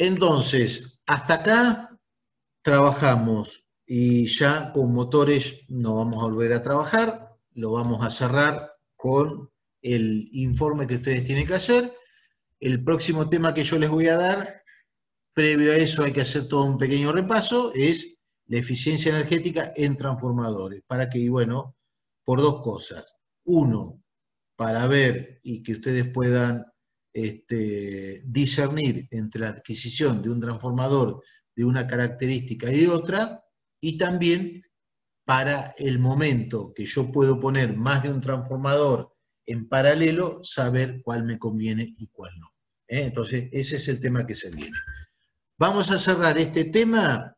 Entonces, hasta acá trabajamos y ya con motores no vamos a volver a trabajar, lo vamos a cerrar con el informe que ustedes tienen que hacer. El próximo tema que yo les voy a dar, previo a eso hay que hacer todo un pequeño repaso, es la eficiencia energética en transformadores, para que, bueno, por dos cosas. Uno, para ver y que ustedes puedan discernir entre la adquisición de un transformador de una característica y de otra, y también para el momento que yo puedo poner más de un transformador en paralelo, saber cuál me conviene y cuál no. Entonces, ese es el tema que se viene. Vamos a cerrar este tema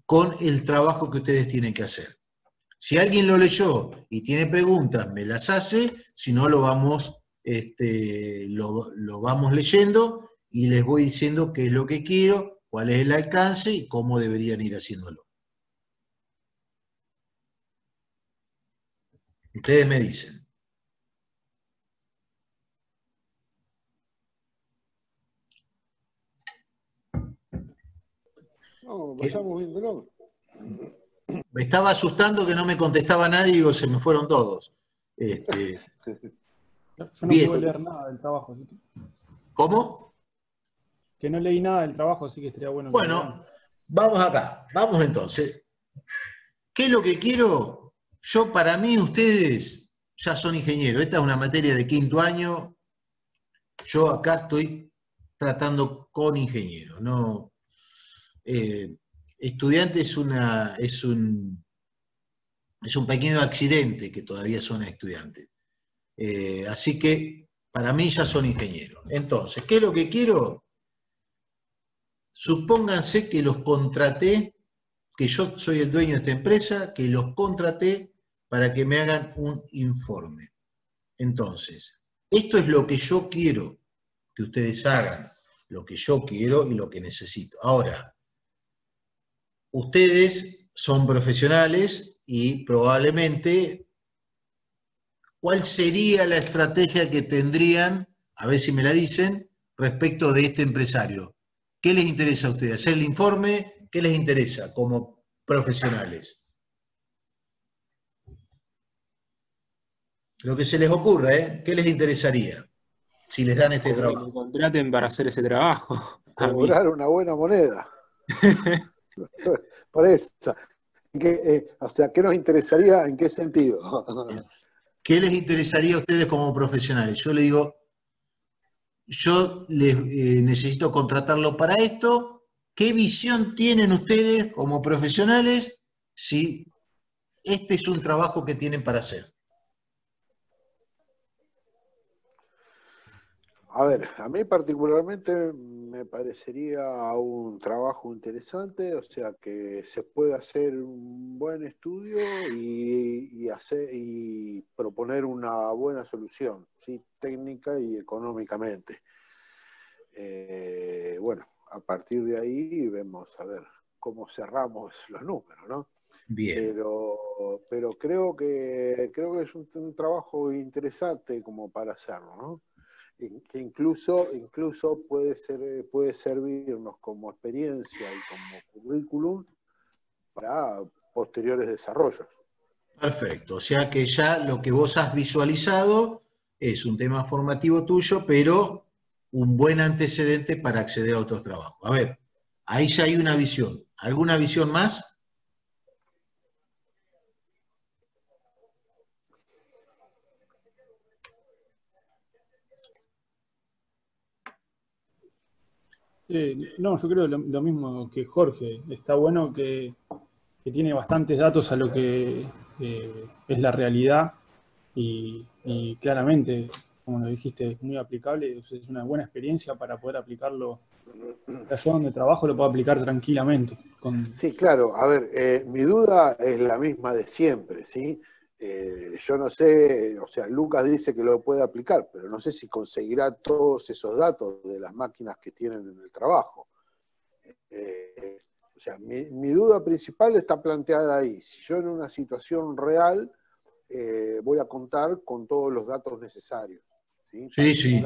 con el trabajo que ustedes tienen que hacer. Si alguien lo leyó y tiene preguntas, me las hace, si no lo vamos, lo vamos leyendo y les voy diciendo qué es lo que quiero, cuál es el alcance y cómo deberían ir haciéndolo. Ustedes me dicen. No, vayamos viéndolo. Me estaba asustando que no me contestaba nadie y digo, se me fueron todos. Yo no bien. pude leer nada del trabajo. ¿Sí? ¿Cómo? Que no leí nada del trabajo, así que estaría bueno. Bueno, vamos acá. Vamos entonces. ¿Qué es lo que quiero? Yo, para mí, ustedes ya son ingenieros. Esta es una materia de quinto año. Yo acá estoy tratando con ingenieros. No, estudiante es un pequeño accidente que todavía son estudiantes. Así que para mí ya son ingenieros. Entonces, ¿qué es lo que quiero? Supónganse que los contraté, que yo soy el dueño de esta empresa, que los contraté para que me hagan un informe. Entonces, esto es lo que yo quiero que ustedes hagan, lo que yo quiero y lo que necesito. Ahora, ustedes son profesionales y probablemente, ¿cuál sería la estrategia que tendrían, a ver si me la dicen, respecto de este empresario? ¿Qué les interesa a ustedes? ¿Hacer el informe? ¿Qué les interesa como profesionales? Lo que se les ocurra, ¿eh? ¿Qué les interesaría si les dan este trabajo? Que me contraten para hacer ese trabajo. Cobrar una buena moneda. Por eso. O sea, ¿qué nos interesaría? ¿En qué sentido? ¿Qué les interesaría a ustedes como profesionales? Yo le digo, yo les necesito contratarlo para esto. ¿Qué visión tienen ustedes como profesionales si este es un trabajo que tienen para hacer? A ver, a mí particularmente me parecería un trabajo interesante, o sea que se puede hacer un buen estudio y proponer una buena solución, ¿sí? Técnica y económicamente. Bueno, a partir de ahí vemos a ver cómo cerramos los números, ¿no? Bien. Pero creo que es un trabajo interesante como para hacerlo, ¿no? Que incluso puede servirnos como experiencia y como currículum para posteriores desarrollos. Perfecto, o sea que ya lo que vos has visualizado es un tema formativo tuyo, pero un buen antecedente para acceder a otros trabajos. A ver, ahí ya hay una visión. ¿Alguna visión más? No, yo creo lo mismo que Jorge. Está bueno que tiene bastantes datos a lo que es la realidad y claramente, como lo dijiste, es muy aplicable. Es una buena experiencia para poder aplicarlo. Yo donde trabajo lo puedo aplicar tranquilamente. Sí, claro. A ver, mi duda es la misma de siempre, ¿sí? Yo no sé, o sea, Lucas dice que lo puede aplicar, pero no sé si conseguirá todos esos datos de las máquinas que tienen en el trabajo. O sea, mi duda principal está planteada ahí. Si yo en una situación real voy a contar con todos los datos necesarios, ¿sí? Sí.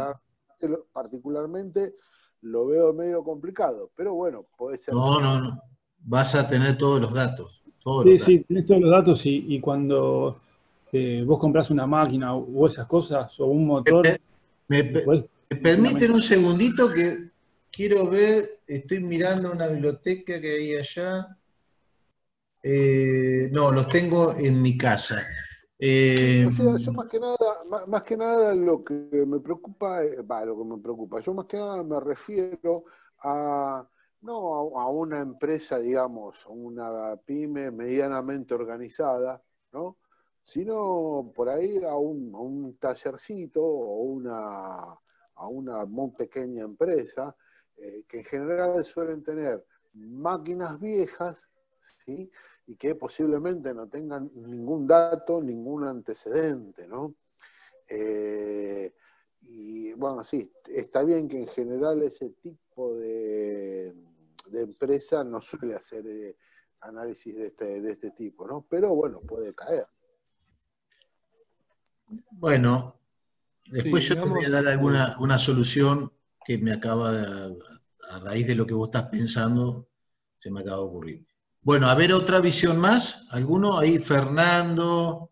Particularmente lo veo medio complicado, pero bueno, puede ser. No. Vas a tener todos los datos. Todos los Sí, datos. sí, tenés todos los datos y cuando vos compras una máquina o esas cosas o un motor, ¿Me, podés me permiten tranquilamente. un segundito que quiero ver? Estoy mirando una biblioteca que hay allá. No, los tengo en mi casa. Sí, Eh, o sea, yo más que nada lo que me preocupa, lo que me preocupa, yo más que nada me refiero a, no a una empresa, digamos, a una pyme medianamente organizada, ¿no? Sino por ahí a un tallercito o a una muy pequeña empresa, que en general suelen tener máquinas viejas, ¿sí? Y que posiblemente no tengan ningún dato, ningún antecedente, ¿no? Y bueno, sí, está bien que en general ese tipo de empresa no suele hacer análisis de este tipo, ¿no? Pero bueno, puede caer. bueno, Sí, después yo te voy a digamos, dar una solución que me acaba de, a raíz de lo que vos estás pensando, se me acaba de ocurrir. Bueno, a ver, otra visión más. ¿Alguno? Ahí, Fernando.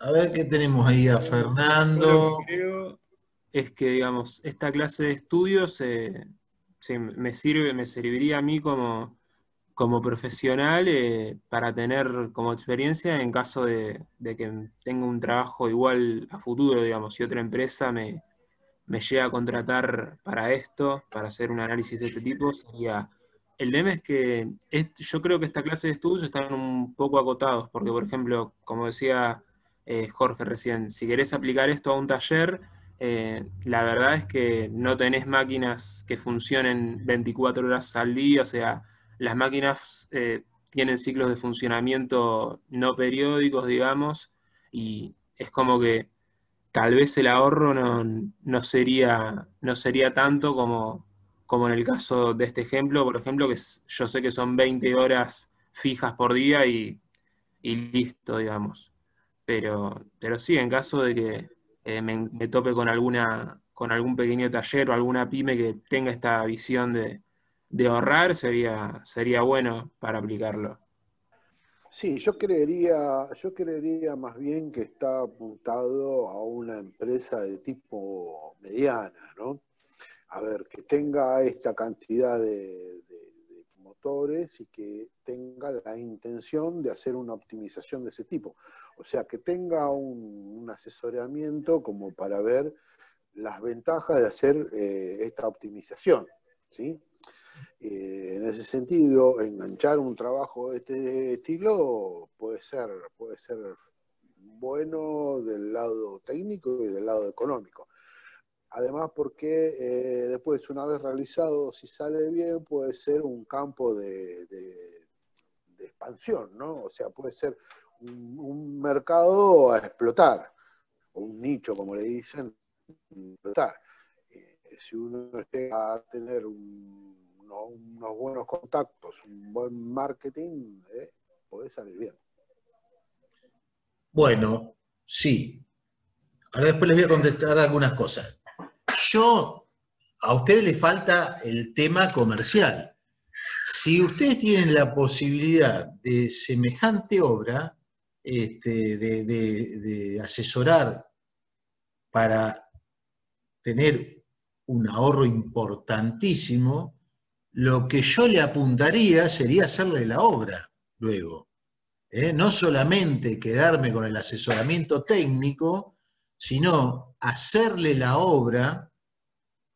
A ver qué tenemos ahí a yo lo que Fernando. creo es que, digamos, esta clase de estudios sí, me serviría a mí como profesional para tener como experiencia en caso de que tenga un trabajo igual a futuro, digamos, si otra empresa me llega a contratar para esto, para hacer un análisis de este tipo, sería... El tema es que yo creo que esta clase de estudios están un poco acotados, porque por ejemplo, como decía Jorge recién, si querés aplicar esto a un taller, la verdad es que no tenés máquinas que funcionen 24 horas al día, o sea, las máquinas tienen ciclos de funcionamiento no periódicos, digamos, y es como que tal vez el ahorro no sería tanto como en el caso de este ejemplo, por ejemplo, yo sé que son 20 horas fijas por día y listo, digamos. Pero sí, en caso de que me tope con algún pequeño taller o alguna pyme que tenga esta visión de ahorrar, sería bueno para aplicarlo. Sí, yo creería más bien que está apuntado a una empresa de tipo mediana, ¿no? A ver, que tenga esta cantidad de motores y que tenga la intención de hacer una optimización de ese tipo. O sea, que tenga un asesoramiento como para ver las ventajas de hacer esta optimización, ¿sí? En ese sentido, enganchar un trabajo de este estilo puede ser bueno del lado técnico y del lado económico. Además, porque después, una vez realizado, si sale bien, puede ser un campo de expansión, ¿no? O sea, puede ser un mercado a explotar, o un nicho, como le dicen, explotar. Si uno llega a tener unos buenos contactos, un buen marketing, puede salir bien. Bueno, sí. Ahora después les voy a contestar algunas cosas. A ustedes les falta el tema comercial. Si ustedes tienen la posibilidad de semejante obra, de asesorar para tener un ahorro importantísimo, lo que yo le apuntaría sería hacerle la obra luego. No solamente quedarme con el asesoramiento técnico, sino hacerle la obra,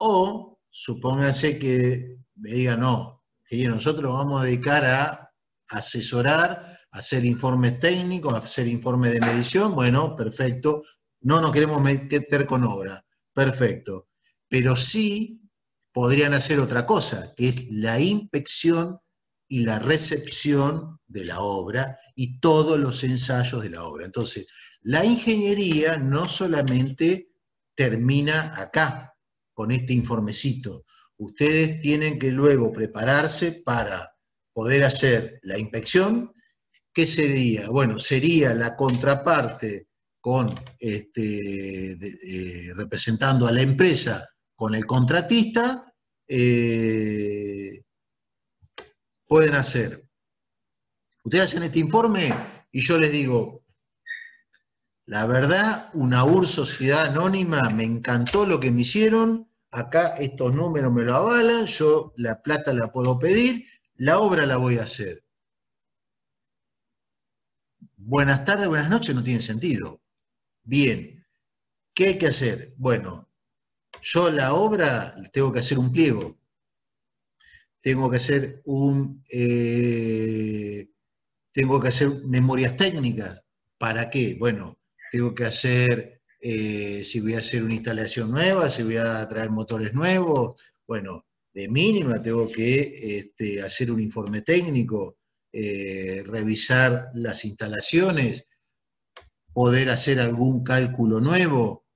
o supóngase que me digan, no, que nosotros vamos a dedicar a asesorar, a hacer informes técnicos, a hacer informes de medición, bueno, perfecto, no nos queremos meter con obra, perfecto, pero sí podrían hacer otra cosa, que es la inspección y la recepción de la obra y todos los ensayos de la obra. Entonces, la ingeniería no solamente termina acá, con este informecito. Ustedes tienen que luego prepararse para poder hacer la inspección. ¿Qué sería? Bueno, sería la contraparte con, representando a la empresa con el contratista, pueden hacer. Ustedes hacen este informe y yo les digo, la verdad, una UR Sociedad Anónima, me encantó lo que me hicieron, acá estos números me lo avalan, yo la plata la puedo pedir, la obra la voy a hacer. Buenas tardes, buenas noches, no tiene sentido. Bien, ¿qué hay que hacer? Bueno, yo la obra tengo que hacer un pliego, tengo que hacer memorias técnicas. ¿Para qué? Bueno, tengo que hacer, si voy a hacer una instalación nueva, si voy a traer motores nuevos, bueno, de mínima tengo que hacer un informe técnico, revisar las instalaciones, poder hacer algún cálculo nuevo,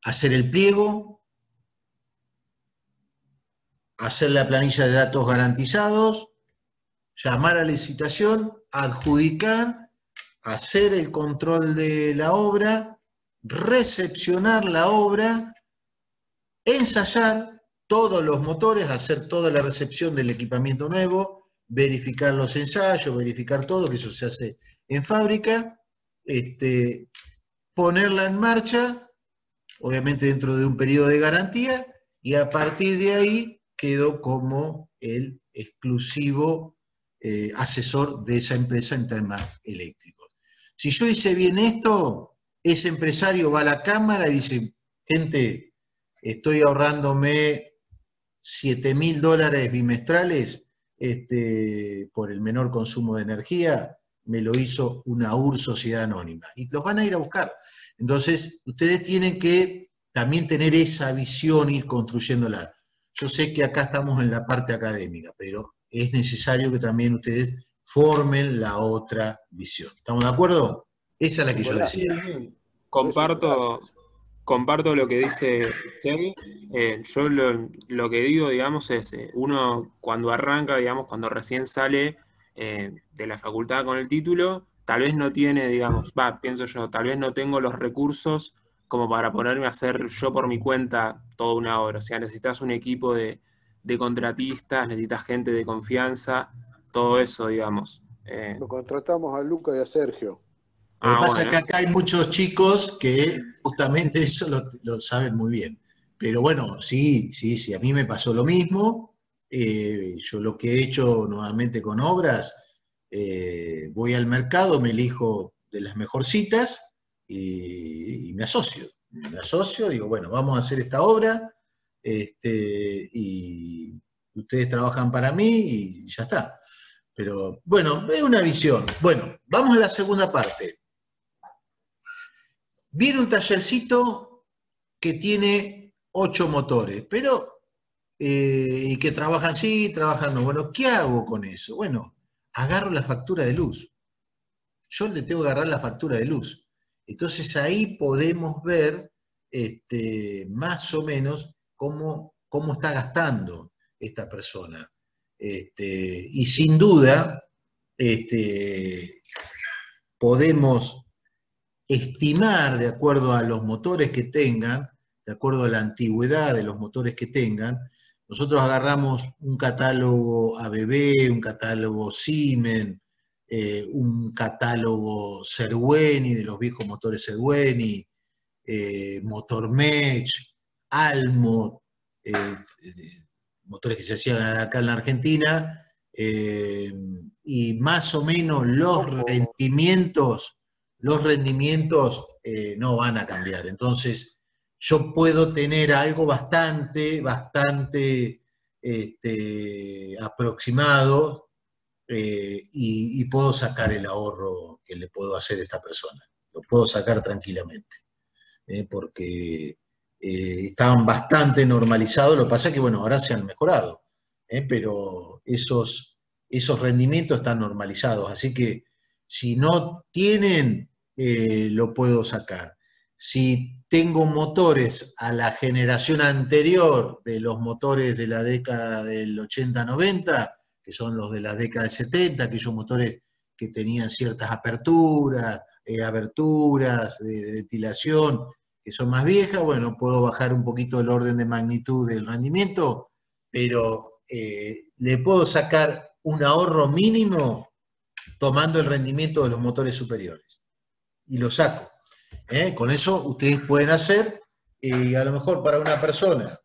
hacer el pliego, hacer la planilla de datos garantizados, llamar a licitación, adjudicar, hacer el control de la obra, recepcionar la obra, ensayar todos los motores, hacer toda la recepción del equipamiento nuevo, verificar los ensayos, verificar todo, que eso se hace en fábrica, ponerla en marcha, obviamente dentro de un periodo de garantía, y a partir de ahí quedó como el exclusivo asesor de esa empresa en temas eléctricos. Si yo hice bien esto, ese empresario va a la cámara y dice, gente, estoy ahorrándome $7.000 bimestrales por el menor consumo de energía, me lo hizo una UR Sociedad Anónima. Y los van a ir a buscar. Entonces, ustedes tienen que también tener esa visión, ir construyéndola. Yo sé que acá estamos en la parte académica, pero es necesario que también ustedes formen la otra visión. ¿Estamos de acuerdo? Esa es la que yo decía. Comparto lo que dice Kevin. Yo lo que digo, digamos, es uno cuando arranca, digamos, cuando recién sale de la facultad con el título, tal vez no tiene, digamos, pienso yo, tal vez no tengo los recursos como para ponerme a hacer yo por mi cuenta toda una obra. O sea, necesitas un equipo de contratistas, necesitas gente de confianza, todo eso, digamos. Lo contratamos a Luca y a Sergio. Lo que pasa es Bueno. que acá hay muchos chicos que justamente eso lo saben muy bien. Pero bueno, sí, a mí me pasó lo mismo. Yo lo que he hecho nuevamente con obras, voy al mercado, me elijo de las mejorcitas y me asocio. Me asocio, digo, bueno, vamos a hacer esta obra y ustedes trabajan para mí y ya está. Pero bueno, es una visión. Bueno, vamos a la segunda parte. Viene un tallercito que tiene 8 motores, pero y que trabajan sí, trabajan no. Bueno, ¿qué hago con eso? Bueno, agarro la factura de luz. Yo le tengo que agarrar la factura de luz. Entonces ahí podemos ver más o menos cómo está gastando esta persona. Y sin duda podemos estimar, de acuerdo a los motores que tengan, de acuerdo a la antigüedad de los motores que tengan. Nosotros agarramos un catálogo ABB, un catálogo Siemens, un catálogo Serweni, de los viejos motores Serweni, Motormech, Almo, motores que se hacían acá en la Argentina, y más o menos los rendimientos no van a cambiar. Entonces, yo puedo tener algo bastante aproximado y puedo sacar el ahorro que le puedo hacer a esta persona. Lo puedo sacar tranquilamente. Porque estaban bastante normalizados, lo que pasa es que, bueno, ahora se han mejorado, pero esos rendimientos están normalizados, así que si no tienen, lo puedo sacar. Si tengo motores a la generación anterior de los motores de la década del 80-90, que son los de la década del 70, aquellos motores que tenían ciertas aberturas de ventilación, que son más viejas, bueno, puedo bajar un poquito el orden de magnitud del rendimiento, pero le puedo sacar un ahorro mínimo tomando el rendimiento de los motores superiores. Y lo saco. Con eso ustedes pueden hacer, a lo mejor para una persona,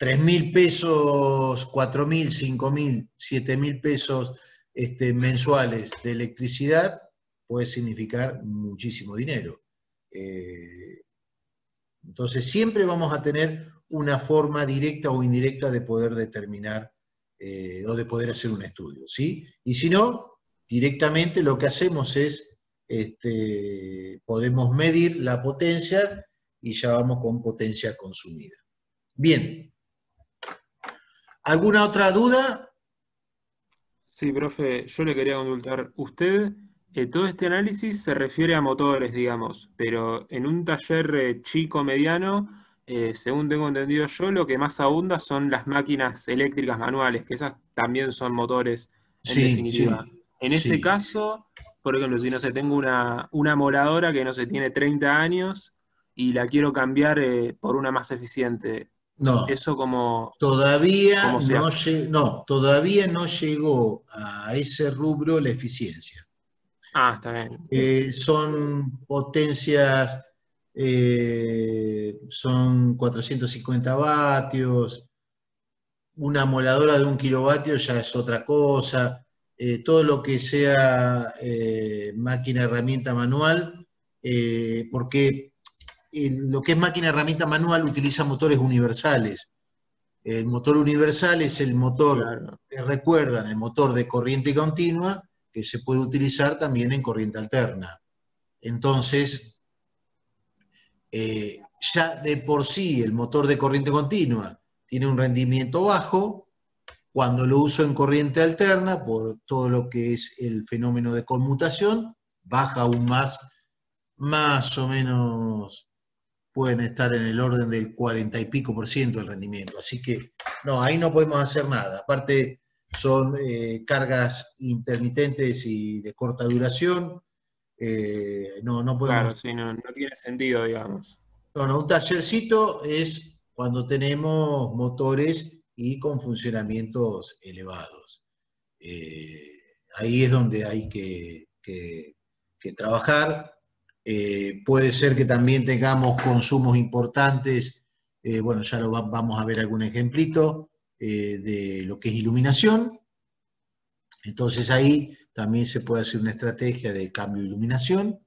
3.000 pesos, 4.000, 5.000, 7.000 pesos mensuales de electricidad, puede significar muchísimo dinero. Entonces siempre vamos a tener una forma directa o indirecta de poder determinar o de poder hacer un estudio, ¿sí? Y si no, directamente lo que hacemos es, podemos medir la potencia y ya vamos con potencia consumida. Bien. ¿Alguna otra duda? Sí, profe, yo le quería consultar. Usted, todo este análisis se refiere a motores, digamos, pero en un taller chico, mediano, según tengo entendido yo, lo que más abunda son las máquinas eléctricas manuales, que esas también son motores, en Sí, definitiva. sí, En ese sí. caso, por ejemplo, si no sé, tengo una moladora que no sé, tiene 30 años y la quiero cambiar por una más eficiente, No, ¿eso todavía cómo se no, hace? todavía no llegó a ese rubro la eficiencia. Ah, está bien. Son potencias, son 450 vatios, una moladora de 1 kilovatio ya es otra cosa, todo lo que sea máquina herramienta manual, porque lo que es máquina herramienta manual utiliza motores universales. El motor universal es el motor, Claro. que recuerdan, el motor de corriente continua, que se puede utilizar también en corriente alterna. Entonces, ya de por sí el motor de corriente continua tiene un rendimiento bajo. Cuando lo uso en corriente alterna, por todo lo que es el fenómeno de conmutación, baja aún más o menos pueden estar en el orden del 40 y pico % del rendimiento. Así que, no, ahí no podemos hacer nada. Aparte, son cargas intermitentes y de corta duración. No podemos Claro, hacer. sí, no tiene sentido, digamos. No, un tallercito es cuando tenemos motores y con funcionamientos elevados. Ahí es donde hay que trabajar. Puede ser que también tengamos consumos importantes, bueno, ya vamos a ver algún ejemplito, de lo que es iluminación. Entonces ahí también se puede hacer una estrategia de cambio de iluminación,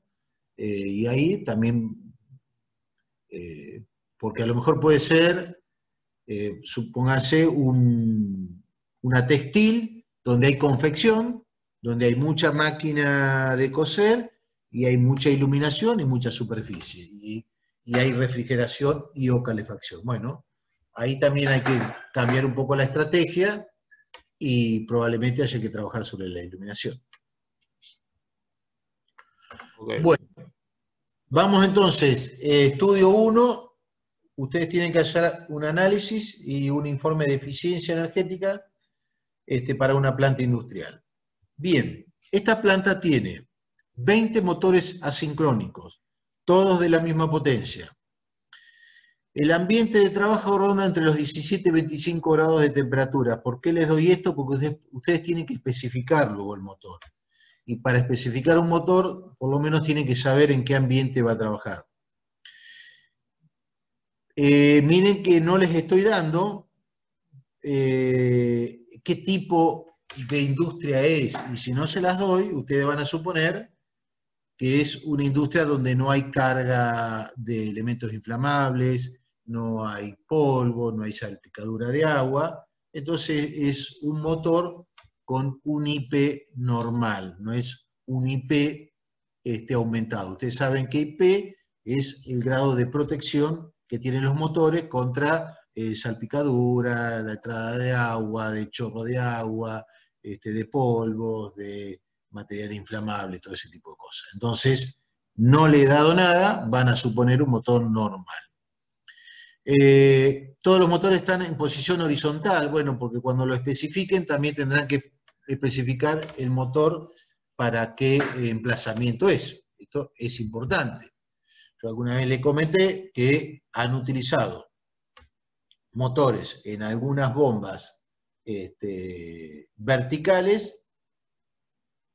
y ahí también, porque a lo mejor puede ser, supóngase, una textil donde hay confección, donde hay mucha máquina de coser y hay mucha iluminación y mucha superficie, y hay refrigeración y o calefacción. Bueno, ahí también hay que cambiar un poco la estrategia y probablemente haya que trabajar sobre la iluminación. Okay. Bueno, vamos entonces, estudio 1. Ustedes tienen que hacer un análisis y un informe de eficiencia energética para una planta industrial. Bien, esta planta tiene 20 motores asincrónicos, todos de la misma potencia. El ambiente de trabajo ronda entre los 17 y 25 grados de temperatura. ¿Por qué les doy esto? Porque ustedes tienen que especificar luego el motor. Y para especificar un motor, por lo menos tienen que saber en qué ambiente va a trabajar. Miren que no les estoy dando qué tipo de industria es, y si no se las doy, ustedes van a suponer que es una industria donde no hay carga de elementos inflamables, no hay polvo, no hay salpicadura de agua, entonces es un motor con un IP normal, no es un IP aumentado. Ustedes saben que IP es el grado de protección que tienen los motores contra salpicadura, la entrada de agua, de chorro de agua, de polvos, de material inflamable, todo ese tipo de cosas. Entonces, no le he dado nada, van a suponer un motor normal. Todos los motores están en posición horizontal, bueno, porque cuando lo especifiquen también tendrán que especificar el motor para qué emplazamiento es. Esto es importante. Yo alguna vez le comenté que han utilizado motores en algunas bombas verticales,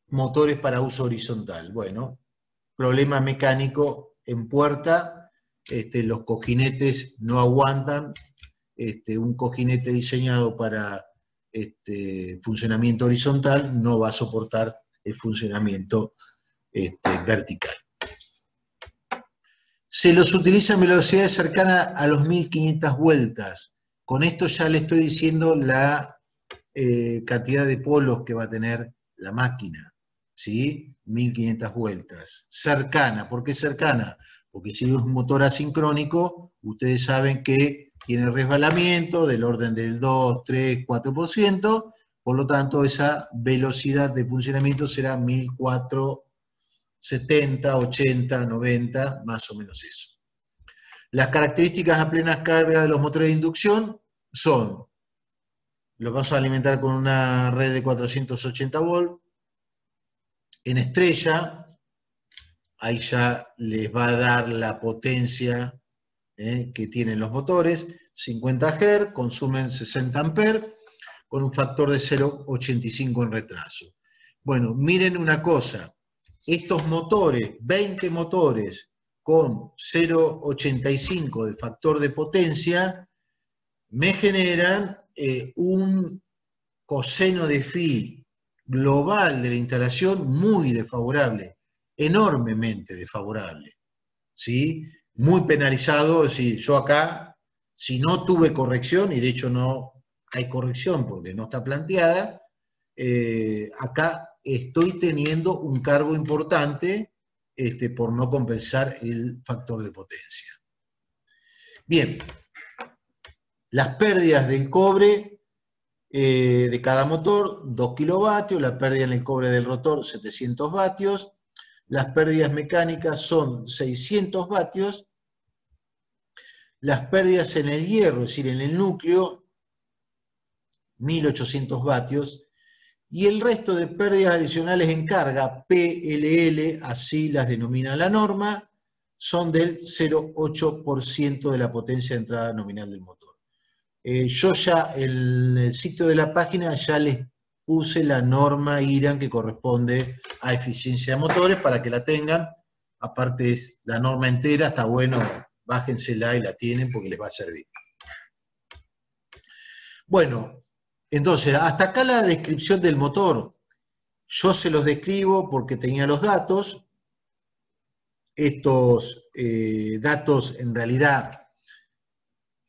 motores para uso horizontal. Bueno, problema mecánico en puerta, los cojinetes no aguantan, un cojinete diseñado para funcionamiento horizontal no va a soportar el funcionamiento vertical. Se los utiliza en velocidades cercanas a los 1500 vueltas. Con esto ya le estoy diciendo la cantidad de polos que va a tener la máquina, ¿sí? 1500 vueltas. Cercana, ¿por qué cercana? Porque si es un motor asincrónico, ustedes saben que tiene resbalamiento del orden del 2, 3, 4%, por lo tanto esa velocidad de funcionamiento será 1470, 80, 90, más o menos eso. Las características a plena carga de los motores de inducción son: lo vamos a alimentar con una red de 480 volts, en estrella, ahí ya les va a dar la potencia que tienen los motores, 50 Hz, consumen 60 amperes, con un factor de 0,85 en retraso. Bueno, miren una cosa, estos motores, 20 motores con 0,85 de factor de potencia, me generan un coseno de phi global de la instalación muy desfavorable, enormemente desfavorable, ¿sí? Muy penalizado. Es decir, yo acá, si no tuve corrección, y de hecho no hay corrección porque no está planteada, acá estoy teniendo un cargo importante por no compensar el factor de potencia. Bien, las pérdidas del cobre de cada motor, 2 kilovatios, la pérdida en el cobre del rotor, 700 vatios, las pérdidas mecánicas son 600 vatios, las pérdidas en el hierro, es decir, en el núcleo, 1800 vatios, y el resto de pérdidas adicionales en carga, PLL, así las denomina la norma, son del 0,8% de la potencia de entrada nominal del motor. Yo ya en el sitio de la página ya les puse la norma IRAN que corresponde a eficiencia de motores para que la tengan. Aparte es la norma entera, está bueno, bájensela y la tienen porque les va a servir. Bueno, entonces hasta acá la descripción del motor. Yo se los describo porque tenía los datos. Estos datos en realidad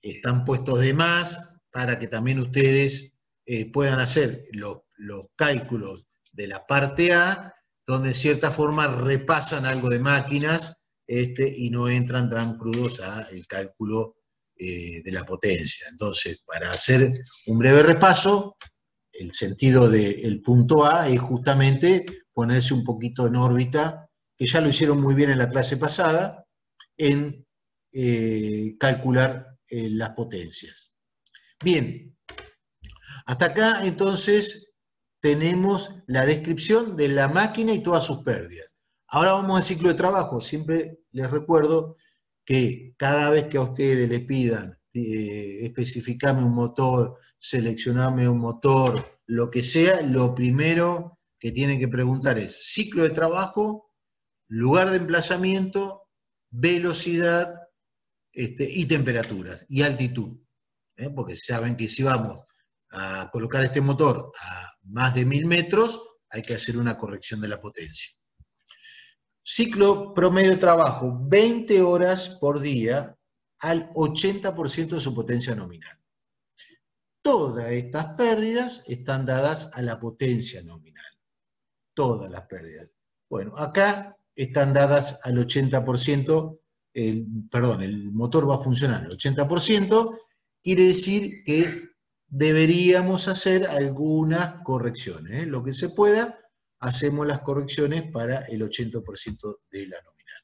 están puestos de más para que también ustedes puedan hacer los cálculos de la parte A, donde en cierta forma repasan algo de máquinas y no entran tan crudos al cálculo de la potencia. Entonces, para hacer un breve repaso, el sentido del punto A es justamente ponerse un poquito en órbita, que ya lo hicieron muy bien en la clase pasada, en calcular las potencias. Bien, hasta acá entonces tenemos la descripción de la máquina y todas sus pérdidas. Ahora vamos al ciclo de trabajo. Siempre les recuerdo que cada vez que a ustedes les pidan especificarme un motor, seleccionarme un motor, lo que sea, lo primero que tienen que preguntar es ciclo de trabajo, lugar de emplazamiento, velocidad, y temperaturas y altitud, porque saben que si vamos a colocar este motor a más de 1000 metros, hay que hacer una corrección de la potencia. Ciclo promedio de trabajo, 20 horas por día al 80% de su potencia nominal. Todas estas pérdidas están dadas a la potencia nominal. Todas las pérdidas. Bueno, acá están dadas al 80% el motor va a funcionar al 80%, quiere decir que deberíamos hacer algunas correcciones. Lo que se pueda, hacemos las correcciones para el 80% de la nominal.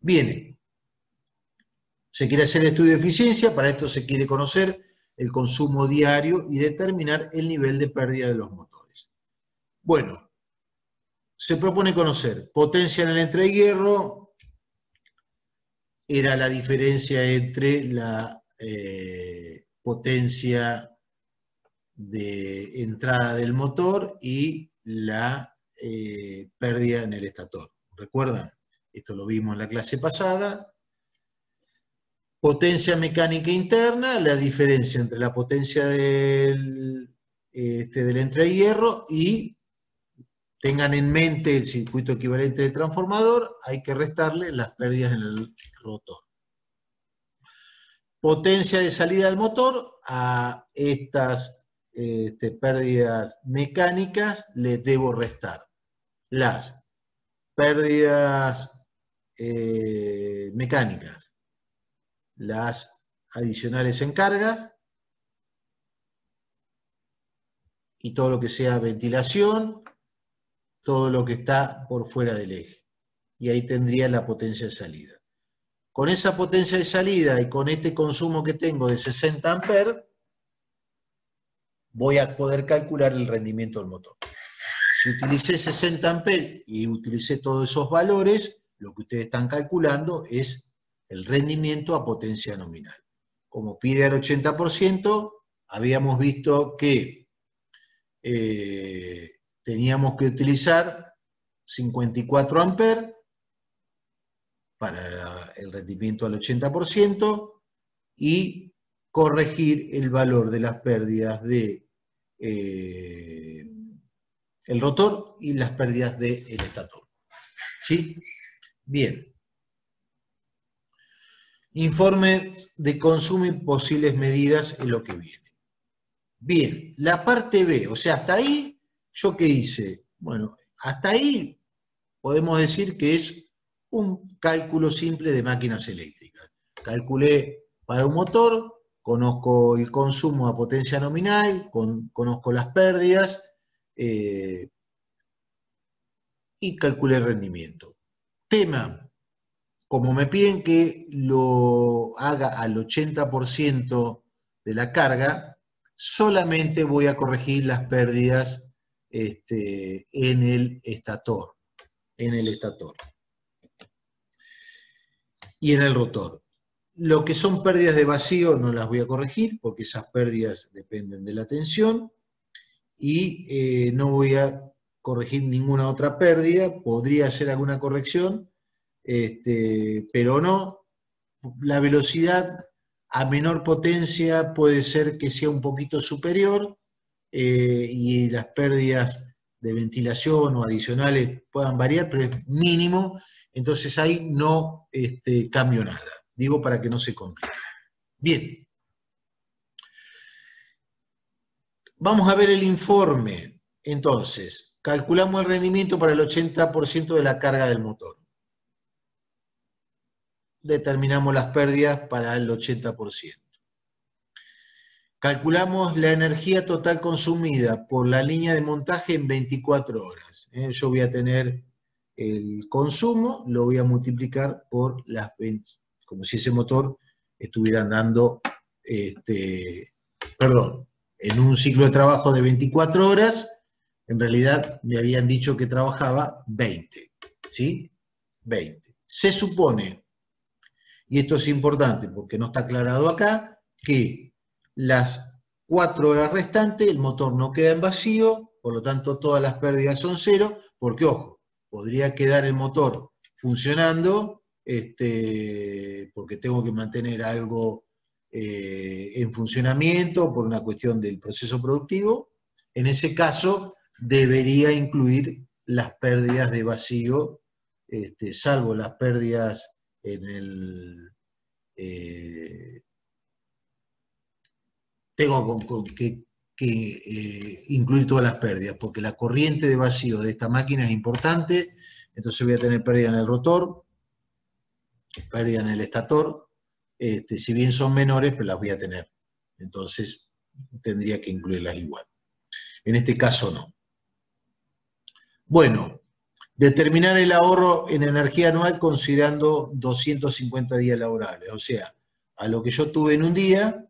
Bien, se quiere hacer el estudio de eficiencia, para esto se quiere conocer el consumo diario y determinar el nivel de pérdida de los motores. Bueno, se propone conocer potencia en el entrehierro, era la diferencia entre la potencia de entrada del motor y la pérdida en el estator. ¿Recuerdan? Esto lo vimos en la clase pasada. Potencia mecánica interna, la diferencia entre la potencia del entrehierro y tengan en mente el circuito equivalente del transformador, hay que restarle las pérdidas en el rotor. Potencia de salida del motor, a estas pérdidas mecánicas les debo restar las pérdidas mecánicas, las adicionales en cargas y todo lo que sea ventilación, todo lo que está por fuera del eje. Y ahí tendría la potencia de salida. Con esa potencia de salida y con este consumo que tengo de 60 amperes, voy a poder calcular el rendimiento del motor. Si utilicé 60 amperes y utilicé todos esos valores, lo que ustedes están calculando es el rendimiento a potencia nominal. Como pide al 80%, habíamos visto que teníamos que utilizar 54 amperes para el rendimiento al 80% y corregir el valor de las pérdidas de el rotor y las pérdidas del estator. ¿Sí? Bien. Informes de consumo y posibles medidas en lo que viene. Bien, la parte B, o sea, hasta ahí, ¿yo qué hice? Bueno, hasta ahí podemos decir que es un cálculo simple de máquinas eléctricas. Calculé para un motor, conozco el consumo a potencia nominal, conozco las pérdidas y calculé el rendimiento. Tema, como me piden que lo haga al 80% de la carga, solamente voy a corregir las pérdidas en el estator. Y en el rotor. Lo que son pérdidas de vacío no las voy a corregir porque esas pérdidas dependen de la tensión y no voy a corregir ninguna otra pérdida. Podría hacer alguna corrección, pero no. La velocidad a menor potencia puede ser que sea un poquito superior y las pérdidas de ventilación o adicionales puedan variar, pero es mínimo. Entonces ahí no cambio nada. Digo para que no se complique. Bien. Vamos a ver el informe. Entonces, calculamos el rendimiento para el 80% de la carga del motor. Determinamos las pérdidas para el 80%. Calculamos la energía total consumida por la línea de montaje en 24 horas. Yo voy a tener el consumo, lo voy a multiplicar por las 20, como si ese motor estuviera andando, en un ciclo de trabajo de 24 horas, en realidad me habían dicho que trabajaba 20, ¿sí? 20. Se supone, y esto es importante porque no está aclarado acá, que las 4 horas restantes el motor no queda en vacío, por lo tanto todas las pérdidas son cero, porque ojo, podría quedar el motor funcionando, porque tengo que mantener algo en funcionamiento por una cuestión del proceso productivo. En ese caso debería incluir las pérdidas de vacío, salvo las pérdidas en el... tengo que incluir todas las pérdidas, porque la corriente de vacío de esta máquina es importante, entonces voy a tener pérdida en el rotor, pérdida en el estator, si bien son menores, pero las voy a tener. Entonces, tendría que incluirlas igual. En este caso no. Bueno, determinar el ahorro en energía anual considerando 250 días laborables. O sea, a lo que yo tuve en un día,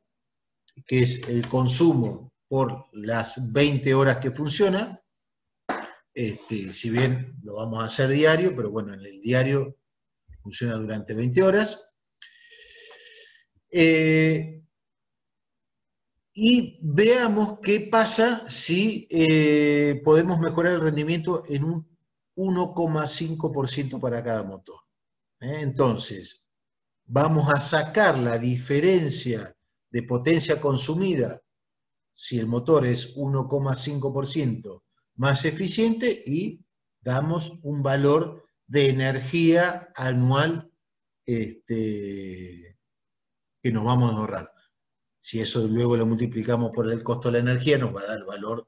que es el consumo por las 20 horas que funciona, si bien lo vamos a hacer diario, pero bueno, en el diario funciona durante 20 horas. Y veamos qué pasa si podemos mejorar el rendimiento en un 1,5% para cada motor. Entonces, vamos a sacar la diferencia de potencia consumida si el motor es 1,5% más eficiente y damos un valor de energía anual que nos vamos a ahorrar. Si eso luego lo multiplicamos por el costo de la energía, nos va a dar el valor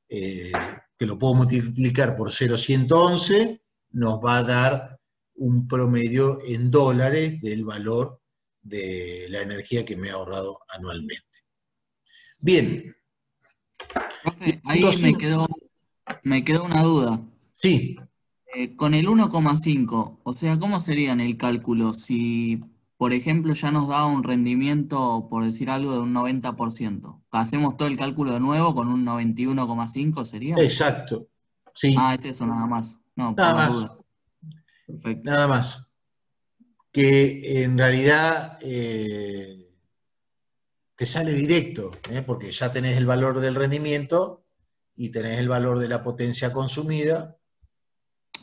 que lo puedo multiplicar por 0,111, nos va a dar un promedio en dólares del valor de la energía que me ha ahorrado anualmente. Bien. Profe, ahí me quedó una duda. Sí. Con el 1,5, o sea, ¿cómo sería en el cálculo? Si, por ejemplo, ya nos da un rendimiento, por decir algo, de un 90%. ¿Hacemos todo el cálculo de nuevo con un 91,5 sería? Exacto. Sí. Ah, es eso, nada más. No, por Nada las más. dudas. Perfecto. Nada más. Que en realidad te sale directo, porque ya tenés el valor del rendimiento y tenés el valor de la potencia consumida.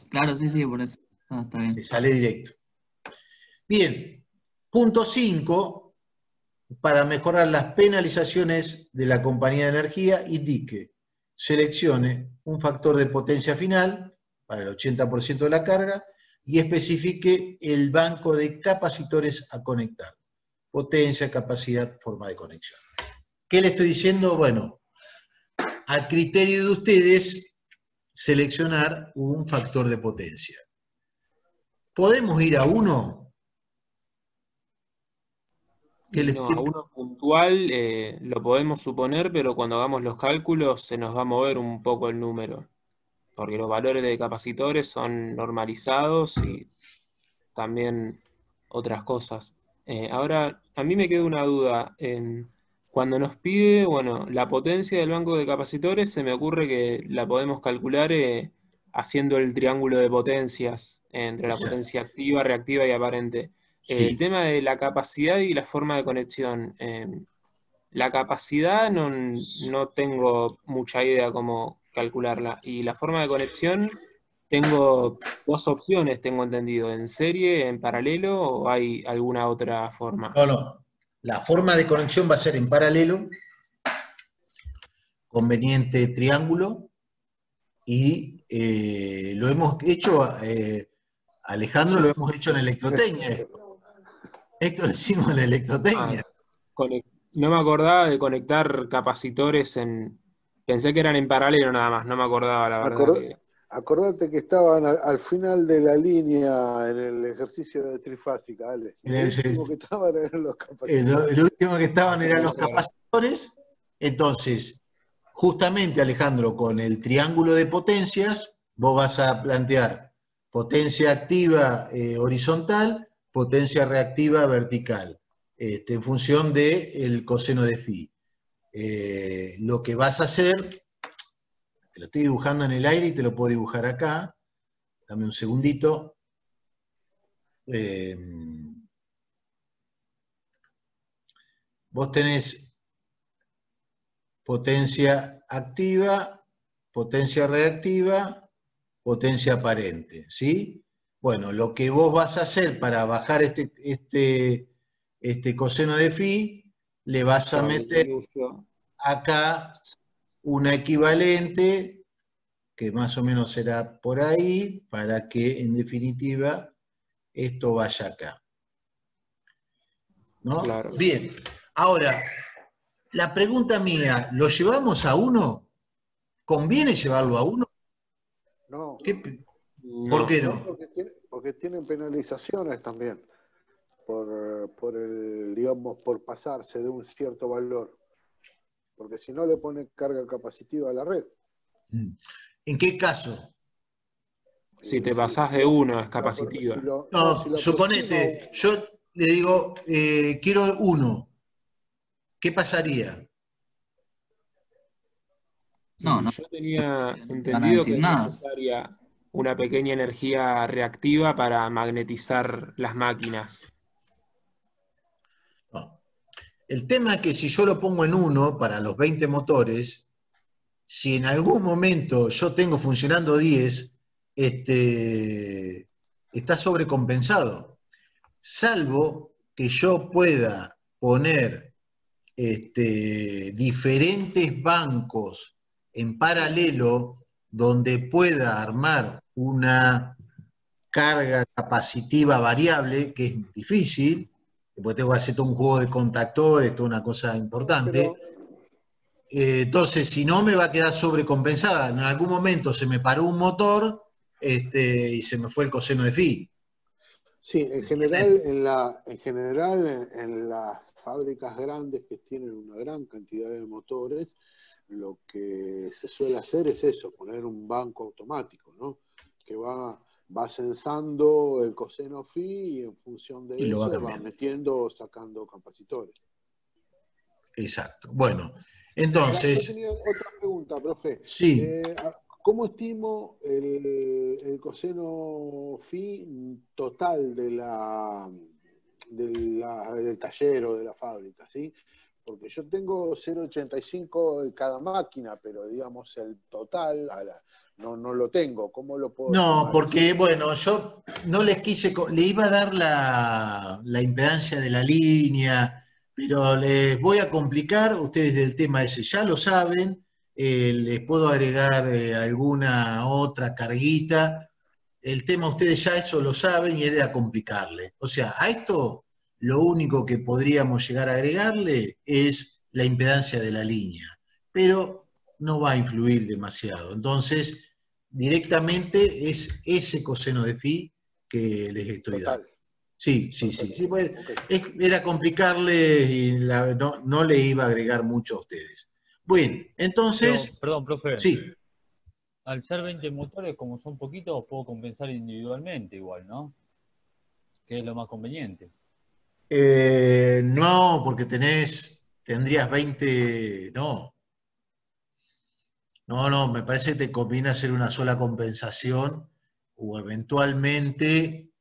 Claro, sí, por eso. Ah, está bien. Te sale directo. Bien, punto 5, para mejorar las penalizaciones de la compañía de energía, indique, seleccione un factor de potencia final para el 80% de la carga y especifique el banco de capacitores a conectar. Potencia, capacidad, forma de conexión. ¿Qué le estoy diciendo? Bueno, a criterio de ustedes, seleccionar un factor de potencia. ¿Podemos ir a uno? No, a uno puntual lo podemos suponer, pero cuando hagamos los cálculos se nos va a mover un poco el número, porque los valores de capacitores son normalizados y también otras cosas. Ahora, a mí me queda una duda. Cuando nos pide, bueno, la potencia del banco de capacitores, se me ocurre que la podemos calcular haciendo el triángulo de potencias entre la potencia activa, reactiva y aparente. El tema de la capacidad y la forma de conexión. La capacidad no tengo mucha idea cómo calcularla. Y la forma de conexión, tengo dos opciones, tengo entendido. ¿En serie, en paralelo o hay alguna otra forma? No. La forma de conexión va a ser en paralelo, conveniente triángulo, y lo hemos hecho, Alejandro, lo hemos hecho en electrotecnia. Esto lo hicimos en electrotecnia. No me acordaba de conectar capacitores Pensé que eran en paralelo nada más, no me acordaba, la verdad. Acordate que estaban al final de la línea en el ejercicio de trifásica, Ale. Lo último que estaban eran los capacitores. Lo último que estaban eran los capacitores. Entonces, justamente, Alejandro, con el triángulo de potencias, vos vas a plantear potencia activa horizontal, potencia reactiva vertical, en función del coseno de phi. Lo que vas a hacer, te lo estoy dibujando en el aire y te lo puedo dibujar acá. Dame un segundito. Vos tenés potencia activa, potencia reactiva, potencia aparente, ¿sí? Bueno, lo que vos vas a hacer para bajar este coseno de phi, le vas a meter acá una equivalente, que más o menos será por ahí, para que en definitiva esto vaya acá. ¿No? Claro. Bien, ahora, la pregunta mía, ¿lo llevamos a 1? ¿Conviene llevarlo a 1? No. ¿Por qué no? Porque tienen penalizaciones también. digamos, por pasarse de un cierto valor. Porque si no le pone carga capacitiva a la red. ¿En qué caso? Si te pasás de uno, es capacitiva. No, suponete, yo le digo, quiero 1. ¿Qué pasaría? No, no Yo tenía van a entendido decir que es nada. necesaria una pequeña energía reactiva para magnetizar las máquinas. No. El tema es que si yo lo pongo en 1 para los 20 motores, si en algún momento yo tengo funcionando 10, está sobrecompensado. Salvo que yo pueda poner diferentes bancos en paralelo donde pueda armar una carga capacitiva variable, que es difícil, porque tengo que hacer todo un juego de contactores, toda una cosa importante. Entonces, si no, me va a quedar sobrecompensada. En algún momento se me paró un motor y se me fue el coseno de phi. Sí, en general en las fábricas grandes que tienen una gran cantidad de motores, lo que se suele hacer es eso, poner un banco automático, ¿no? Que va censando el coseno phi y en función de eso va metiendo o sacando capacitores. Exacto. Bueno, Ahora, entonces... yo tenía otra pregunta, profe. Sí. ¿Cómo estimo el coseno phi total del taller o de la fábrica, ¿sí? Porque yo tengo 0,85 de cada máquina, pero digamos el total no lo tengo. ¿Cómo lo puedo estimar? No, porque bueno, yo no les quise, le iba a dar la impedancia de la línea, pero les voy a complicar, ustedes del tema ese ya lo saben, les puedo agregar alguna otra carguita. El tema ustedes ya eso lo saben y era complicarle. O sea, a esto lo único que podríamos llegar a agregarle es la impedancia de la línea, pero no va a influir demasiado. Entonces, directamente es ese coseno de phi que les estoy dando. Sí, pues, era complicarle y no le iba a agregar mucho a ustedes. Bueno, entonces... Pero, perdón, profe. Sí. Al ser 20 motores, como son poquitos, puedo compensar individualmente igual, ¿no? Que es lo más conveniente. No, porque tendrías 20, no. No, me parece que te conviene hacer una sola compensación o eventualmente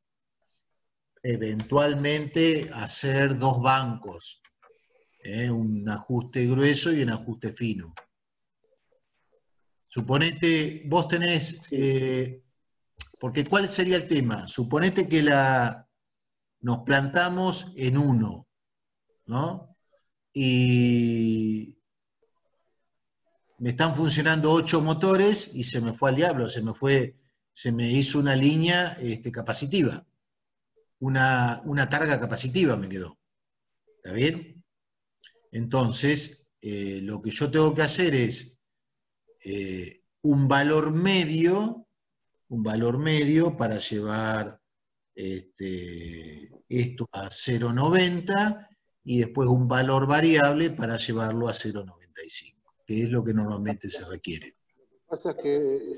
hacer 2 bancos, un ajuste grueso y un ajuste fino. Suponete, vos tenés, porque ¿cuál sería el tema? Suponete que nos plantamos en 1, ¿no? Y me están funcionando 8 motores y se me fue al diablo, se me hizo una línea capacitiva, una carga capacitiva me quedó. ¿Está bien? Entonces, lo que yo tengo que hacer es un valor medio para llevar esto a 0,90 y después un valor variable para llevarlo a 0,95, que es lo que normalmente se requiere. Lo que pasa es que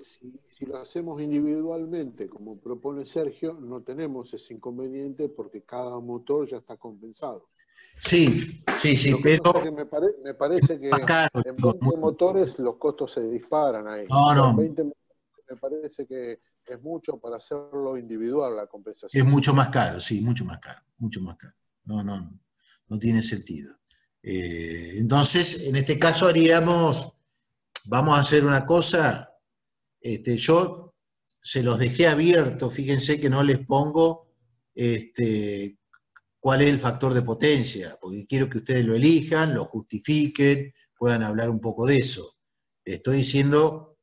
si lo hacemos individualmente, como propone Sergio, no tenemos ese inconveniente porque cada motor ya está compensado. Sí, pero me parece que en 20 motores los costos se disparan ahí. No. 20 me parece que es mucho para hacerlo individual la compensación. Es mucho más caro, sí, mucho más caro. No tiene sentido. Entonces, en este caso vamos a hacer una cosa, yo se los dejé abierto, fíjense que no les pongo cuál es el factor de potencia, porque quiero que ustedes lo elijan, lo justifiquen, puedan hablar un poco de eso. Estoy diciendo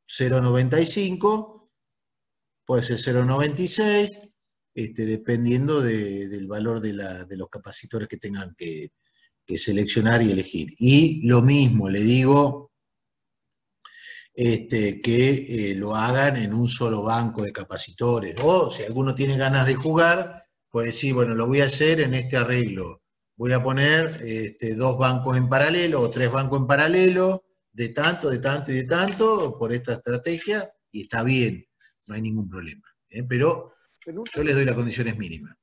0,95, puede ser 0,96, dependiendo del valor de los capacitores que tengan que seleccionar y elegir. Y lo mismo, le digo que lo hagan en un solo banco de capacitores, o si alguno tiene ganas de jugar, Puede decir, bueno, lo voy a hacer en este arreglo. Voy a poner 2 bancos en paralelo o 3 bancos en paralelo, de tanto, de tanto y de tanto, por esta estrategia, y está bien, no hay ningún problema. Pero yo les doy las condiciones mínimas.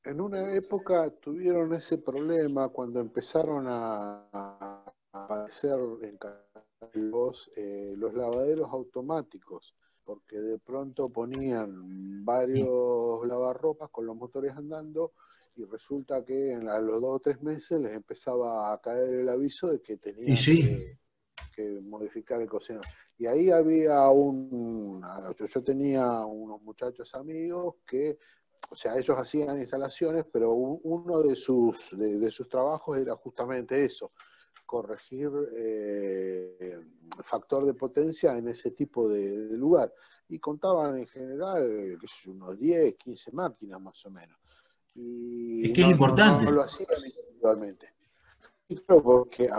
En una época tuvieron ese problema cuando empezaron a aparecer en los lavaderos automáticos, porque de pronto ponían varios lavarropas con los motores andando y resulta que a los 2 o 3 meses les empezaba a caer el aviso de que tenían que modificar el cocina. Y ahí había yo tenía unos muchachos amigos que, o sea, ellos hacían instalaciones, pero uno de sus trabajos era justamente eso, corregir factor de potencia en ese tipo de lugar. Y contaban en general unos 10, 15 máquinas más o menos. Y es que es importante. No lo hacían individualmente. Y claro, porque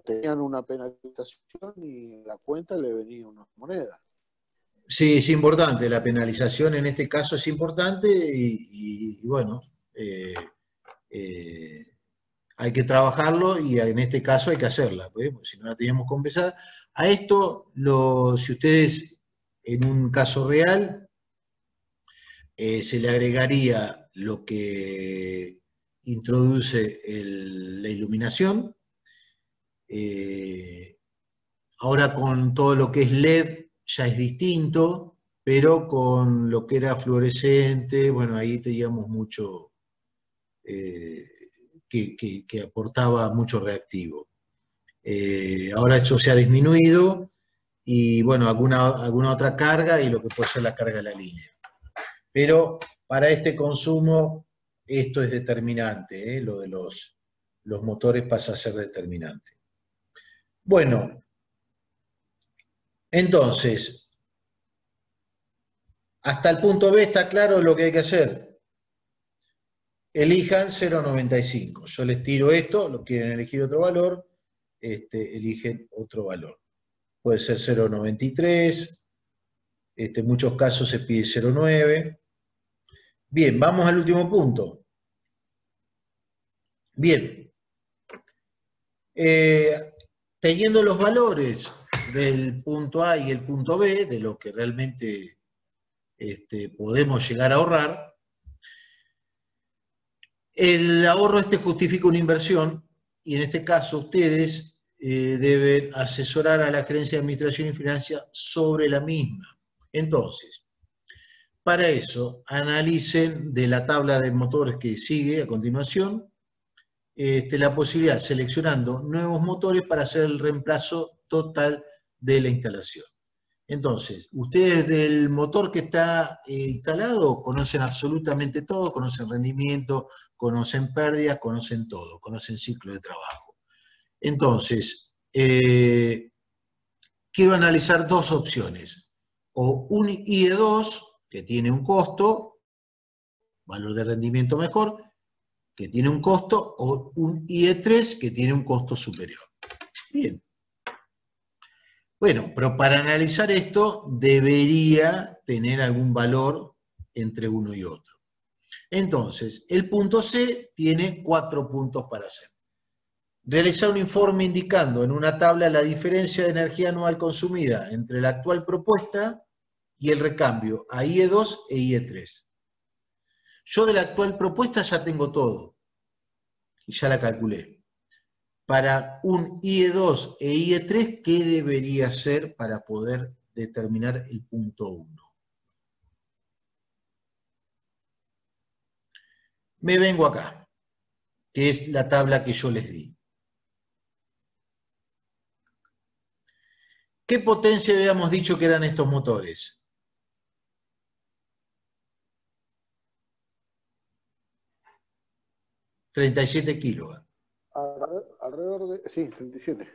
tenían una penalización y en la cuenta le venían unas monedas. Sí, es importante, la penalización en este caso es importante y bueno, hay que trabajarlo y en este caso hay que hacerla, porque si no la teníamos que empezar. A esto, si ustedes en un caso real, se le agregaría lo que introduce la iluminación. Ahora con todo lo que es LED ya es distinto, pero con lo que era fluorescente, bueno, ahí teníamos mucho que aportaba mucho reactivo. Ahora eso se ha disminuido y bueno, alguna otra carga y lo que puede ser la carga de la línea. Pero para este consumo esto es determinante, lo de los motores pasa a ser determinante. Bueno, entonces, hasta el punto B está claro lo que hay que hacer. Elijan 0,95. Yo les tiro esto, lo quieren elegir otro valor, eligen otro valor. Puede ser 0,93, en muchos casos se pide 0,9. Bien, vamos al último punto. Bien. Teniendo los valores del punto A y el punto B, de lo que realmente podemos llegar a ahorrar, el ahorro justifica una inversión y en este caso ustedes deben asesorar a la Gerencia de Administración y Finanzas sobre la misma. Entonces, para eso, analicen de la tabla de motores que sigue a continuación, la posibilidad, seleccionando nuevos motores para hacer el reemplazo total de la instalación. Entonces, ustedes del motor que está instalado conocen absolutamente todo, conocen rendimiento, conocen pérdidas, conocen todo, conocen ciclo de trabajo. Entonces, quiero analizar 2 opciones. O un IE2, que tiene un costo, valor de rendimiento mejor, que tiene un costo, o un IE3 que tiene un costo superior. Bien. Bueno, pero para analizar esto debería tener algún valor entre uno y otro. Entonces, el punto C tiene 4 puntos para hacer. Realizar un informe indicando en una tabla la diferencia de energía anual consumida entre la actual propuesta y el recambio a IE2 e IE3. Yo de la actual propuesta ya tengo todo, y ya la calculé. Para un IE2 e IE3, ¿qué debería ser para poder determinar el punto 1? Me vengo acá, que es la tabla que yo les di. ¿Qué potencia habíamos dicho que eran estos motores? 37 kilovatios. Alrededor de, sí, 37.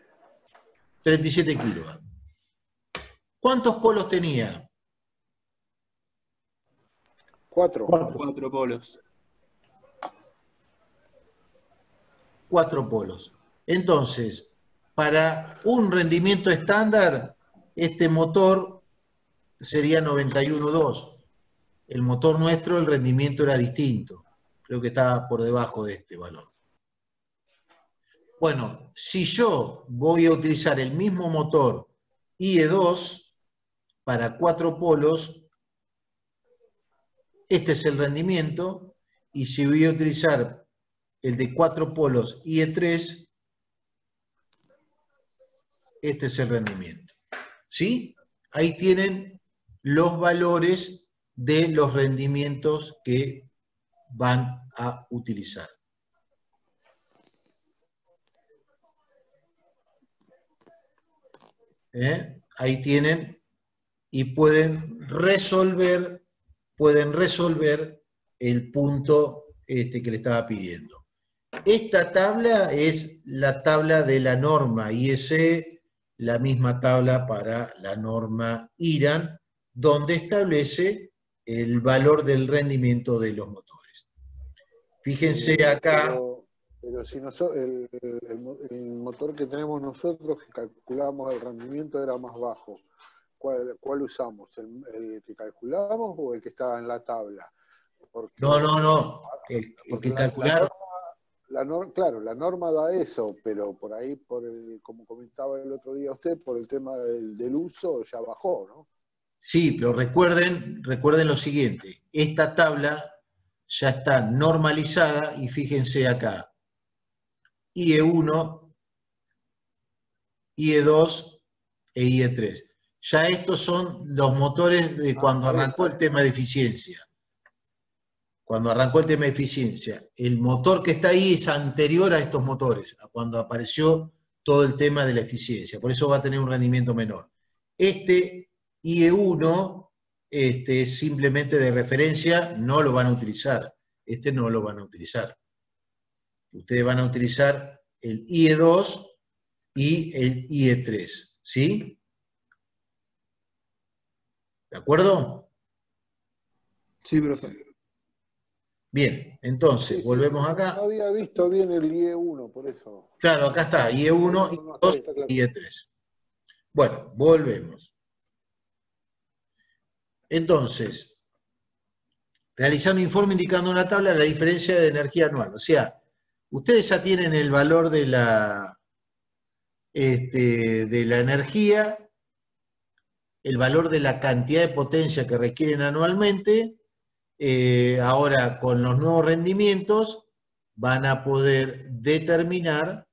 37 kilovatios. ¿Cuántos polos tenía? 4. 4 polos. 4 polos. Entonces, para un rendimiento estándar, este motor sería 91.2. El motor nuestro, el rendimiento era distinto. creo que está por debajo de este valor. Bueno, si yo voy a utilizar el mismo motor IE2 para 4 polos, este es el rendimiento, y si voy a utilizar el de 4 polos IE3, este es el rendimiento. ¿Sí? Ahí tienen los valores de los rendimientos que van a utilizar. Ahí tienen y pueden resolver el punto que le estaba pidiendo. Esta tabla es la tabla de la norma IEC, la misma tabla para la norma IRAN, donde establece el valor del rendimiento de los motores. Fíjense acá. Pero si el motor que tenemos nosotros, que calculamos el rendimiento, era más bajo. ¿Cuál usamos? ¿El que calculamos o el que estaba en la tabla? Porque, no. Porque calcular... Claro, la norma da eso, pero por ahí, como comentaba el otro día usted, por el tema del uso ya bajó, ¿no? Sí, pero recuerden lo siguiente. Esta tabla ya está normalizada y fíjense acá. IE1, IE2 e IE3. Ya estos son los motores de cuando arrancó el tema de eficiencia. Cuando arrancó el tema de eficiencia. El motor que está ahí es anterior a estos motores, a cuando apareció todo el tema de la eficiencia. Por eso va a tener un rendimiento menor. Este IE1 es simplemente de referencia, no lo van a utilizar. Este no lo van a utilizar. Ustedes van a utilizar el IE2 y el IE3, ¿sí? ¿De acuerdo? Sí, profe. Bien, entonces, volvemos acá. No había visto bien el IE1, por eso. Claro, acá está, IE1, IE2 y IE3. Bueno, volvemos. Entonces, realizar un informe indicando una tabla la diferencia de energía anual. O sea, ustedes ya tienen el valor de la energía, el valor de la cantidad de potencia que requieren anualmente. Ahora, con los nuevos rendimientos, van a poder determinar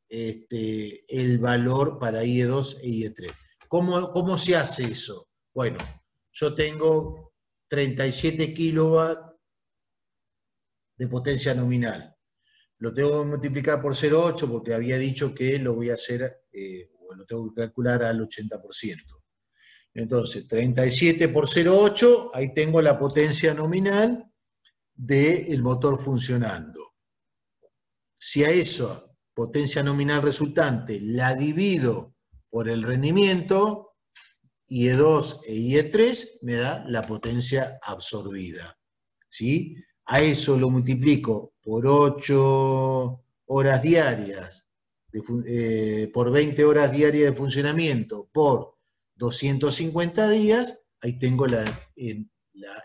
el valor para IE2 e IE3. ¿Cómo se hace eso? Bueno, yo tengo 37 kilowatts de potencia nominal. Lo tengo que multiplicar por 0,8 porque había dicho que lo voy a hacer, o lo tengo que calcular al 80%. Entonces, 37 por 0,8, ahí tengo la potencia nominal del motor funcionando. Si a eso, potencia nominal resultante, la divido por el rendimiento, IE2 e IE3 me da la potencia absorbida. ¿Sí? A eso lo multiplico por 8 horas diarias, por 20 horas diarias de funcionamiento, por 250 días, ahí tengo la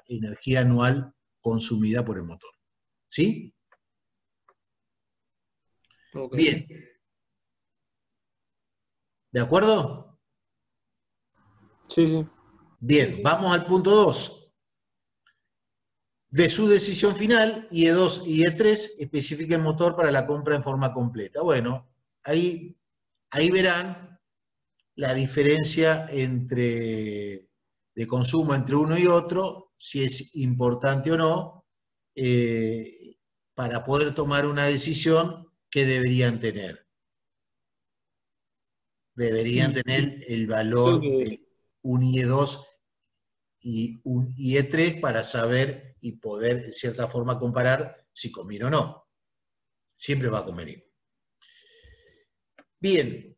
energía anual consumida por el motor. ¿Sí? Okay. Bien. ¿De acuerdo? Sí, sí. Bien, vamos al punto 2. De su decisión final, IE2 y IE3 especifica el motor para la compra en forma completa. Bueno, ahí verán la diferencia de consumo entre uno y otro, si es importante o no, para poder tomar una decisión que deberían tener. Deberían tener el valor de un IE2 y un IE3 para saber y poder, en cierta forma, comparar si conviene o no. Siempre va a convenir. Bien.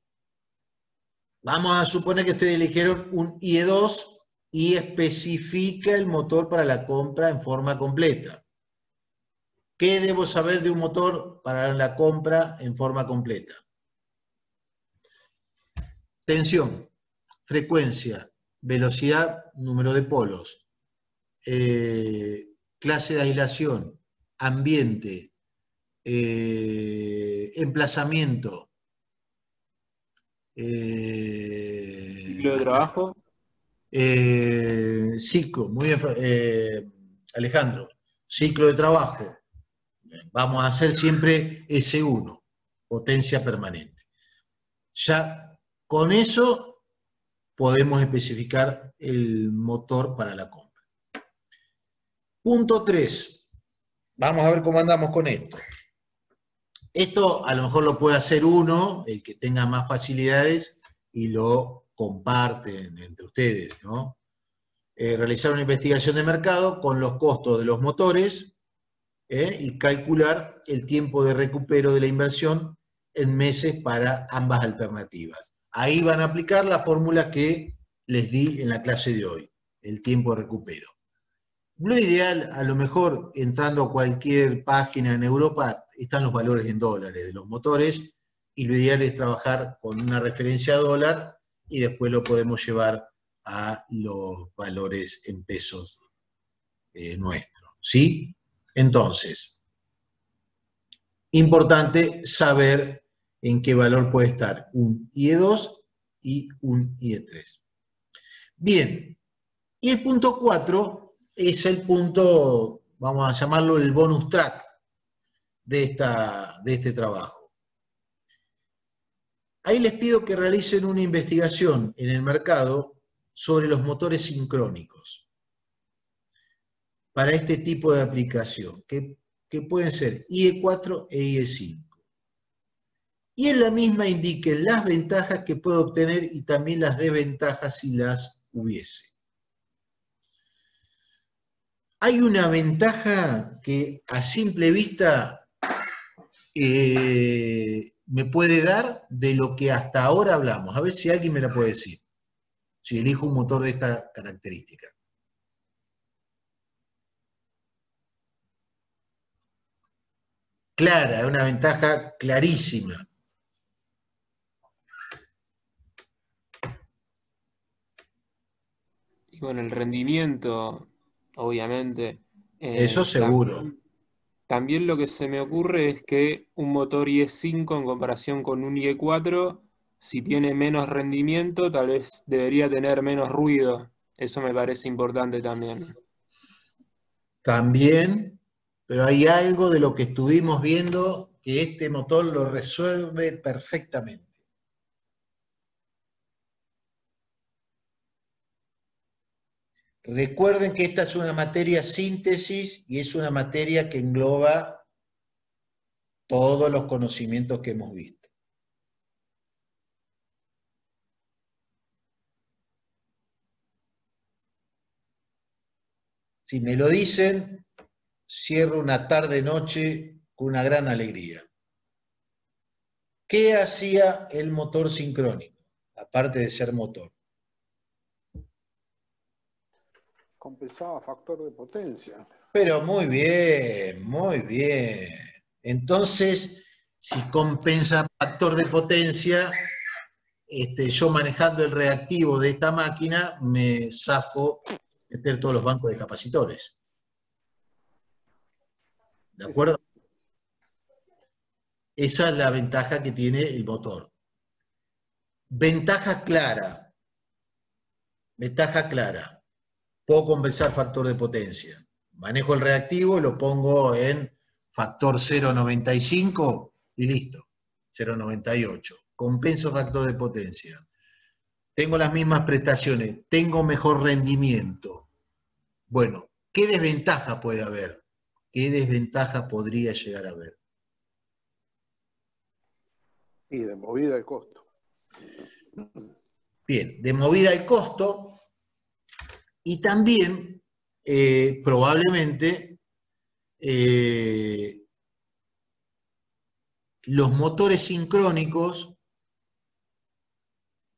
Vamos a suponer que ustedes eligieron un IE2 y especifica el motor para la compra en forma completa. ¿Qué debo saber de un motor para la compra en forma completa? Tensión, frecuencia, velocidad, número de polos, clase de aislación, ambiente, emplazamiento, Ciclo de trabajo. ciclo, muy bien, Alejandro, ciclo de trabajo. Vamos a hacer siempre S1, potencia permanente. Ya con eso podemos especificar el motor para la compra. Punto 3. Vamos a ver cómo andamos con esto. Esto a lo mejor lo puede hacer uno, el que tenga más facilidades, y lo comparten entre ustedes, ¿no? Realizar una investigación de mercado con los costos de los motores y calcular el tiempo de recupero de la inversión en meses para ambas alternativas. Ahí van a aplicar la fórmula que les di en la clase de hoy, el tiempo de recupero. Lo ideal, a lo mejor, entrando a cualquier página en Europa, están los valores en dólares de los motores, y lo ideal es trabajar con una referencia a dólar, y después lo podemos llevar a los valores en pesos nuestros, ¿sí? Entonces, importante saber en qué valor puede estar un IE2 y un IE3. Bien, y el punto 4 es el punto, vamos a llamarlo el bonus track de este trabajo. Ahí les pido que realicen una investigación en el mercado sobre los motores sincrónicos para este tipo de aplicación, que pueden ser IE4 e IE5. Y en la misma indiquen las ventajas que puede obtener y también las desventajas si las hubiese. Hay una ventaja que a simple vista me puede dar de lo que hasta ahora hablamos. A ver si alguien me la puede decir, si elijo un motor de esta característica. Clara, es una ventaja clarísima. Y con el rendimiento, obviamente. Eso seguro. También lo que se me ocurre es que un motor IE5 en comparación con un IE4, si tiene menos rendimiento, tal vez debería tener menos ruido. Eso me parece importante también. También, pero hay algo de lo que estuvimos viendo que este motor lo resuelve perfectamente. Recuerden que esta es una materia síntesis y es una materia que engloba todos los conocimientos que hemos visto. Si me lo dicen, cierro una tarde-noche con una gran alegría. ¿Qué hacía el motor sincrónico, aparte de ser motor? Compensaba factor de potencia. Pero muy bien, muy bien. Entonces, si compensa factor de potencia, yo manejando el reactivo de esta máquina, me zafo meter todos los bancos de capacitores. ¿De acuerdo? Esa es la ventaja que tiene el motor. Ventaja clara. Ventaja clara. Puedo compensar factor de potencia. Manejo el reactivo, lo pongo en factor 0,95 y listo. 0,98. Compenso factor de potencia. Tengo las mismas prestaciones. Tengo mejor rendimiento. Bueno, ¿qué desventaja puede haber? ¿Qué desventaja podría llegar a haber? Y de movida el costo. Bien, de movida el costo. Y también, probablemente, los motores sincrónicos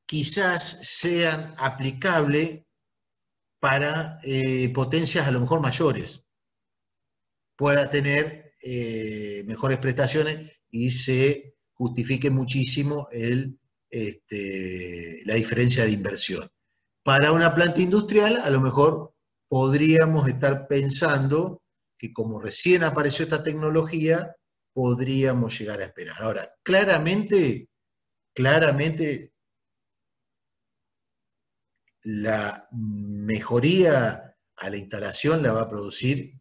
quizás sean aplicables para potencias a lo mejor mayores. Pueda tener mejores prestaciones y se justifique muchísimo la diferencia de inversión. Para una planta industrial, a lo mejor podríamos estar pensando que como recién apareció esta tecnología, podríamos llegar a esperar. Ahora, claramente, la mejoría a la instalación la va a producir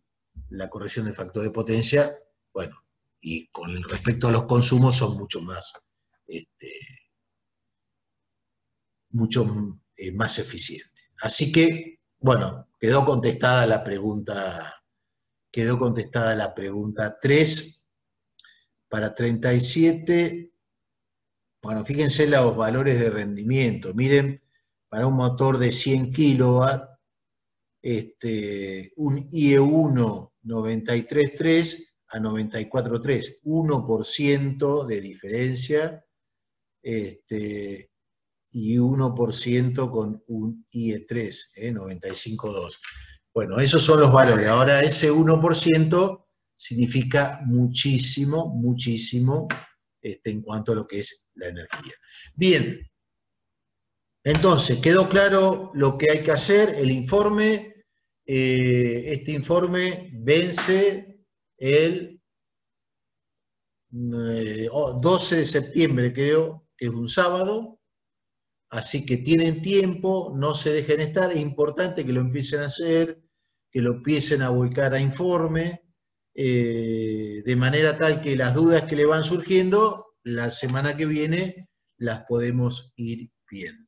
la corrección del factor de potencia, bueno, y con respecto a los consumos son mucho más eficientes. Así que, bueno, quedó contestada la pregunta 3. Para 37, bueno, fíjense los valores de rendimiento. Miren, para un motor de 100 kilowatts, un IE1 93.3 a 94.3, 1% de diferencia, y 1% con un IE3, 95.2. Bueno, esos son los valores. Ahora, ese 1% significa muchísimo, muchísimo en cuanto a lo que es la energía. Bien, entonces, quedó claro lo que hay que hacer, el informe. Este informe vence el 12 de septiembre, creo, que es un sábado. Así que tienen tiempo, no se dejen estar, es importante que lo empiecen a hacer, que lo empiecen a volcar a informe, de manera tal que las dudas que le van surgiendo, la semana que viene las podemos ir viendo.